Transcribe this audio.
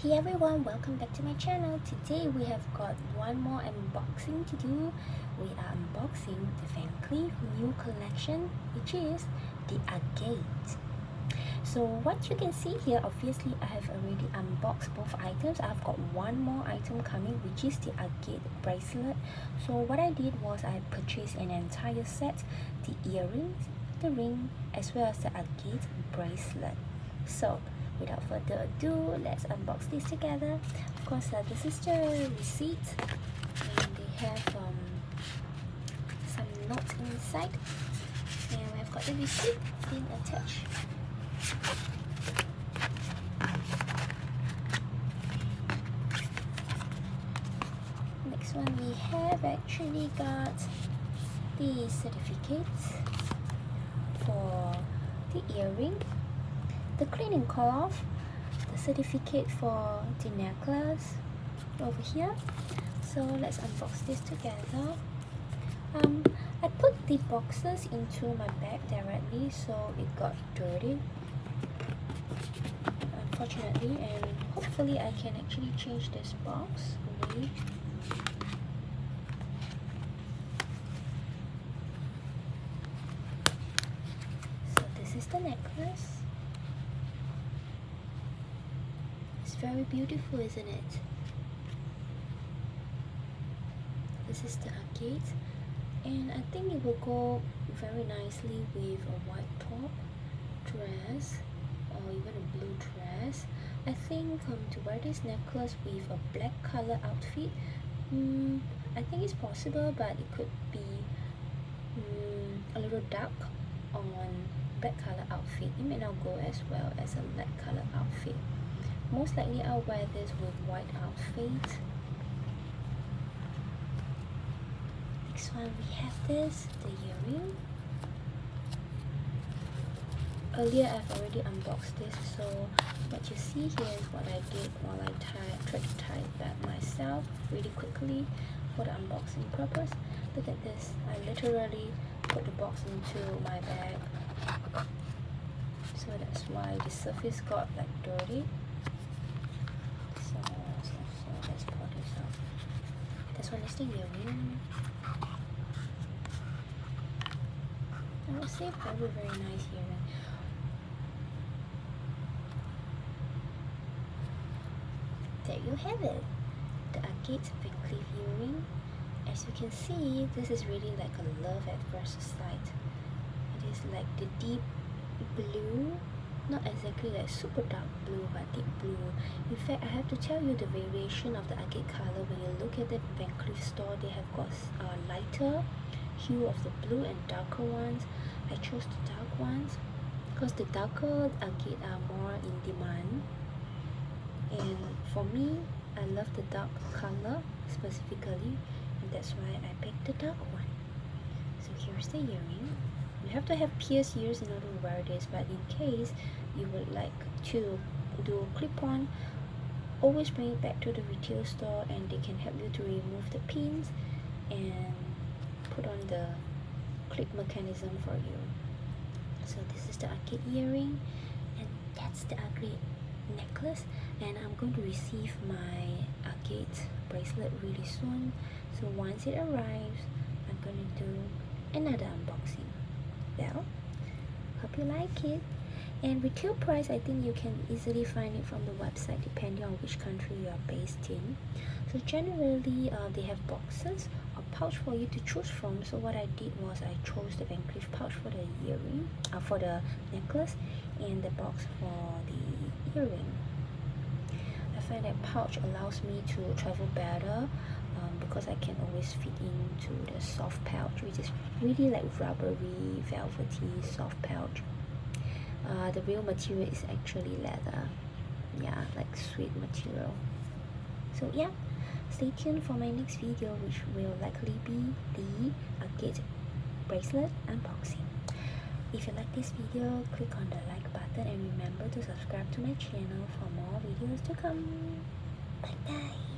Hey everyone, welcome back to my channel. Today we have got one more unboxing to do. We are unboxing the Van Cleef new collection, which is the Agate. So what you can see here, obviously I have already unboxed both items. I've got one more item coming, which is the Agate bracelet. So what I did was I purchased an entire set, the earrings, the ring, as well as the Agate bracelet. So without further ado, let's unbox this together. Of course, this is the receipt, and they have some notes inside, and I've got the receipt being attached. Next one, we have actually got the certificates for the earring, the cleaning cloth, the certificate for the necklace over here. So let's unbox this together. I put the boxes into my bag directly, so it got dirty, unfortunately, and hopefully I can actually change this box away. So this is the necklace. It's very beautiful, isn't it? This is the Agate, and I think it will go very nicely with a white top dress or even a blue dress. I think to wear this necklace with a black color outfit, I think it's possible, but it could be a little dark on black color outfit. It may not go as well as a light color outfit. Most likely I'll wear this with white outfit. Next one, we have this, the earring. Earlier I've already unboxed this, so what you see here is what I did while I tried to tie it back myself really quickly for the unboxing purpose. Look at this, I literally put the box into my bag, so that's why the surface got like dirty. So let's pull this out. This one is the earring. I would say very nice earring. There you have it, the Agate Van Cleef earring. As you can see, this is really like a love at first sight. It is like the deep blue, not exactly like super dark blue, but deep blue. In fact, I have to tell you the variation of the Agate color. When you look at the Van Cleef store, they have got lighter hue of the blue and darker ones. I chose the dark ones because the darker Agate are more in demand, and for me, I love the dark color specifically, and that's why I picked the dark one. So here's the earring. You have to have pierced ears in order to wear this, but in case you would like to do clip-on, always bring it back to the retail store and they can help you to remove the pins and put on the clip mechanism for you. So this is the Agate earring, and that's the Agate necklace, and I'm going to receive my Agate bracelet really soon. So once it arrives, I'm going to do another unboxing. Well, hope you like it. And retail price, I think you can easily find it from the website depending on which country you are based in. So generally they have boxes or pouch for you to choose from. So what I did was I chose the Van Cleef pouch for the earring, for the necklace, and the box for the earring. I find that pouch allows me to travel better because I can always fit into the soft pouch, which is really like rubbery, velvety, soft pouch. The real material is actually leather, yeah, like sweet material. So yeah, stay tuned for my next video, which will likely be the Agate bracelet unboxing. If you like this video, click on the like button and remember to subscribe to my channel for more videos to come. Bye bye.